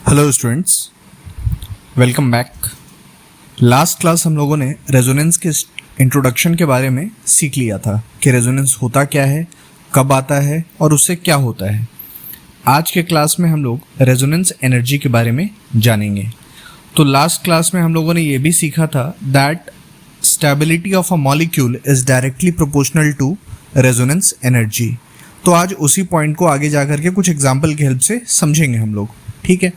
Hello students, welcome back. Last class हम लोगों ने रेजोनेंस के इंट्रोडक्शन के बारे में सीख लिया था कि रेजोनेंस होता क्या है, कब आता है और उससे क्या होता है। आज के क्लास में हम लोग रेजोनेंस एनर्जी के बारे में जानेंगे। तो लास्ट क्लास में हम लोगों ने ये भी सीखा था that stability of a molecule is directly proportional to resonance energy. तो आज उसी पॉइंट को आगे जाकर के कुछ एग्जाम्पल की हेल्प से समझेंगे हम लोग, ठीक है।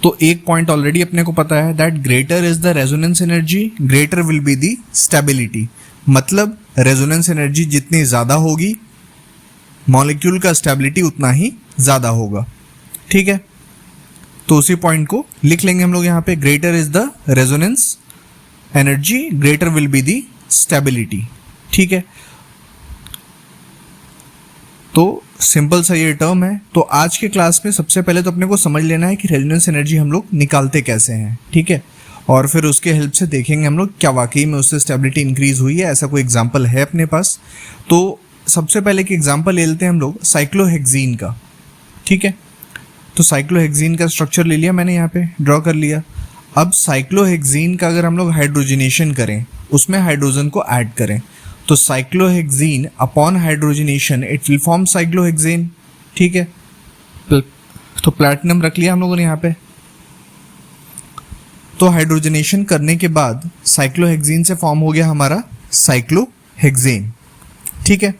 तो एक पॉइंट ऑलरेडी अपने को पता है that greater is the resonance energy greater will be the stability. मतलब रेजोनेंस एनर्जी जितनी ज़्यादा होगी मॉलिक्यूल का स्टेबिलिटी उतना ही ज़्यादा होगा, ठीक है। तो उसी पॉइंट को लिख लेंगे हम लोग यहाँ पे, greater is the resonance energy greater will be the stability, ठीक है। तो सिंपल सा ये टर्म है। तो आज के क्लास में सबसे पहले तो अपने को समझ लेना है कि रेजोनेंस एनर्जी हम लोग निकालते कैसे हैं, ठीक है। और फिर उसके हेल्प से देखेंगे हम लोग क्या वाकई में उससे स्टेबिलिटी इंक्रीज हुई है, ऐसा कोई एग्जांपल है अपने पास। तो सबसे पहले एक एग्जांपल ले लेते हैं हम लोग साइक्लोहेक्सीन का, ठीक है। तो साइक्लोहेक्सीन का स्ट्रक्चर ले लिया मैंने, यहाँ पे ड्रॉ कर लिया। अब साइक्लोहेक्सीन का अगर हम लोग हाइड्रोजनेशन करें, उसमें हाइड्रोजन को ऐड करें, तो cyclohexene upon hydrogenation it will form cyclohexane, ठीक है। तो प्लैटिनम रख लिया हम लोगों ने यहाँ पे। तो हाइड्रोजनेशन करने के बाद साइक्लोहेक्सीन से फॉर्म हो गया हमारा साइक्लोहेक्सेन, ठीक है।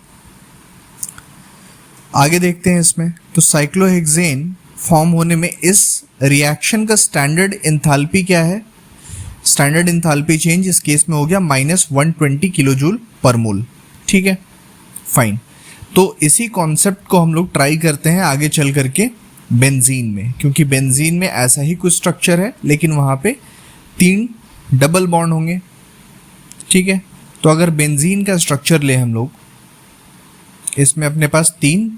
आगे देखते हैं इसमें। तो साइक्लोहेक्सेन फॉर्म होने में इस रिएक्शन का स्टैंडर्ड एंथैल्पी क्या है? स्टैंडर्ड एंथैल्पी चेंज इस केस में हो गया -120 किलोजूल पर मोल, ठीक है, फाइन। तो इसी कॉन्सेप्ट को हम लोग ट्राई करते हैं आगे चल करके बेंजीन में, क्योंकि बेंजीन में ऐसा ही कुछ स्ट्रक्चर है लेकिन वहाँ पे 3 डबल बॉन्ड होंगे, ठीक है। तो अगर बेंजीन का स्ट्रक्चर ले हम लोग, इसमें अपने पास 3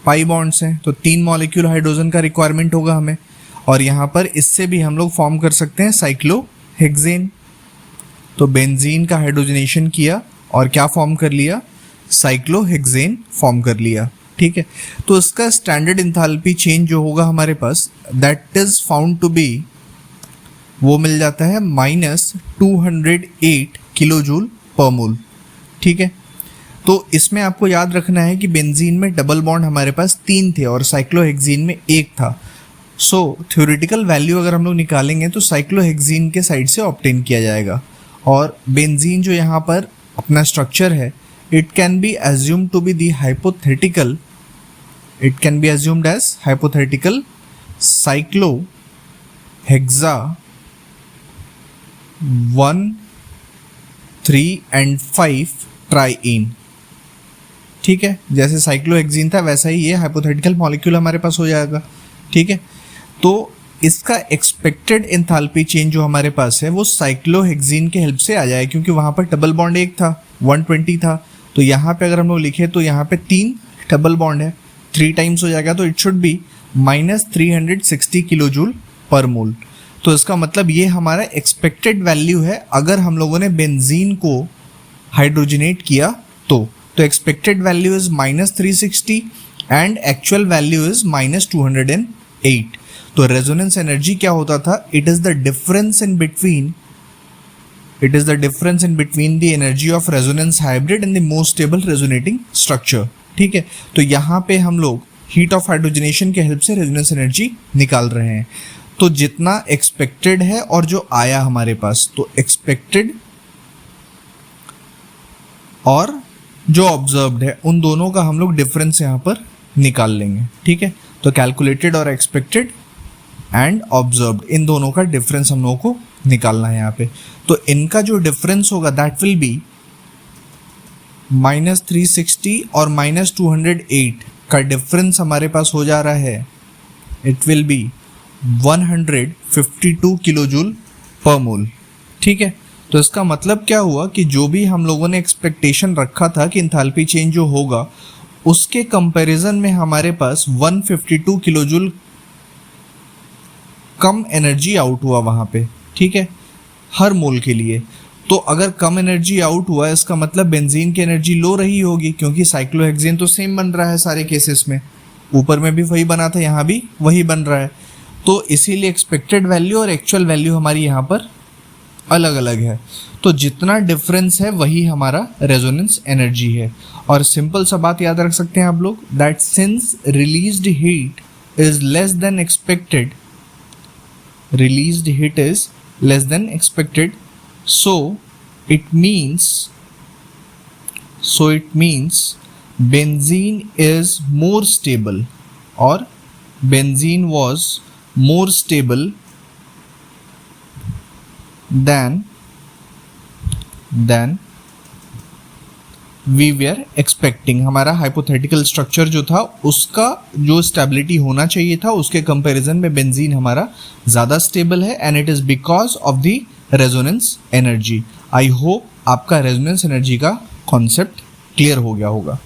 पाई बॉन्ड्स हैं, तो 3 मॉलिक्यूल हाइड्रोजन का रिक्वायरमेंट होगा हमें। और यहाँ पर इससे भी हम लोग फॉर्म कर सकते हैं साइक्लोहेक्सेन। तो बेंजीन का हाइड्रोजनेशन किया और क्या फॉर्म कर लिया? साइक्लोहेक्सेन फॉर्म कर लिया, ठीक है। तो इसका स्टैंडर्ड एंथैल्पी चेंज जो होगा हमारे पास that is found to be, वो मिल जाता है -208 किलोजूल पर मोल, ठीक है। तो इसमें आपको याद रखना है कि बेंजीन में डबल बॉन्ड हमारे पास 3 थे और साइक्लोहेक्सेन में 1 था। सो थ्योरेटिकल वैल्यू अगर हम लोग निकालेंगे तो साइक्लोहेक्सेन के साइड से ऑब्टेन किया जाएगा। और बेंजीन जो यहाँ पर अपना स्ट्रक्चर है, it can be assumed to be the hypothetical, it can be assumed as hypothetical cyclohexa 1, 3 and 5 triene, ठीक है। जैसे साइक्लोहेक्सेन था वैसा ही ये हाइपोथेटिकल मॉलिक्यूल हमारे पास हो जाएगा, ठीक है। तो इसका एक्सपेक्टेड एंथैल्पी चेंज जो हमारे पास है वो साइक्लोहेक्सेन के हेल्प से आ जाए, क्योंकि वहाँ पर डबल बॉन्ड 1 था, 120 था। तो यहाँ पे अगर हम लोग लिखे तो यहाँ पे 3 डबल बॉन्ड है, 3 टाइम्स हो जाएगा, तो इट शुड बी -360 किलोजूल पर मोल। तो इसका मतलब ये हमारा एक्सपेक्टेड वैल्यू है अगर हम लोगों ने बेंजीन को हाइड्रोजनेट किया तो expected value is -360 and actual value is -208। तो रेजोनेंस एनर्जी क्या होता था? It is the difference in between the energy of resonance hybrid and the most stable resonating structure, ठीक है। तो यहाँ पे हम लोग हीट ऑफ हाइड्रोजनेशन के हेल्प से रेजोनेंस एनर्जी निकाल रहे हैं। तो जितना एक्सपेक्टेड है और जो आया हमारे पास, तो एक्सपेक्टेड और जो ऑब्जर्व्ड है उन दोनों का हम लोग डिफरेंस यहाँ पर निकाल लेंगे, ठीक है। तो कैलकुलेटेड और एक्सपेक्टेड एंड ऑब्जर्व्ड, इन दोनों का डिफरेंस हम लोगों को निकालना है यहाँ पे। तो इनका जो डिफरेंस होगा दैट विल बी -360 और -208 का डिफरेंस हमारे पास हो जा रहा है, इट विल बी 152 किलोजूल पर मोल, ठीक है। तो इसका मतलब क्या हुआ कि जो भी हम लोगों ने एक्सपेक्टेशन रखा था कि एंथैल्पी चेंज जो होगा उसके कंपैरिजन में हमारे पास 152 किलोजूल कम एनर्जी आउट हुआ वहाँ पे, ठीक है, हर मोल के लिए। तो अगर कम एनर्जी आउट हुआ इसका मतलब बेंजीन की एनर्जी लो रही होगी, क्योंकि साइक्लोहेक्सेन तो सेम बन रहा है सारे केसेस में, ऊपर में भी वही बना था, यहाँ भी वही बन रहा है। तो इसीलिए एक्सपेक्टेड वैल्यू और एक्चुअल वैल्यू हमारी यहाँ पर अलग अलग है। तो जितना डिफरेंस है वही हमारा रेजोनेंस एनर्जी है। और सिंपल सा बात याद रख सकते हैं आप लोग, that since released heat is less than expected, released heat is less than expected, so it means benzene is more stable, or benzene was more stable than we were expecting. हमारा hypothetical structure जो था उसका जो stability होना चाहिए था उसके comparison में बेंजीन हमारा ज़्यादा स्टेबल है, and it is because of the resonance energy. I hope आपका रेजोनेंस एनर्जी का कॉन्सेप्ट क्लियर हो गया होगा।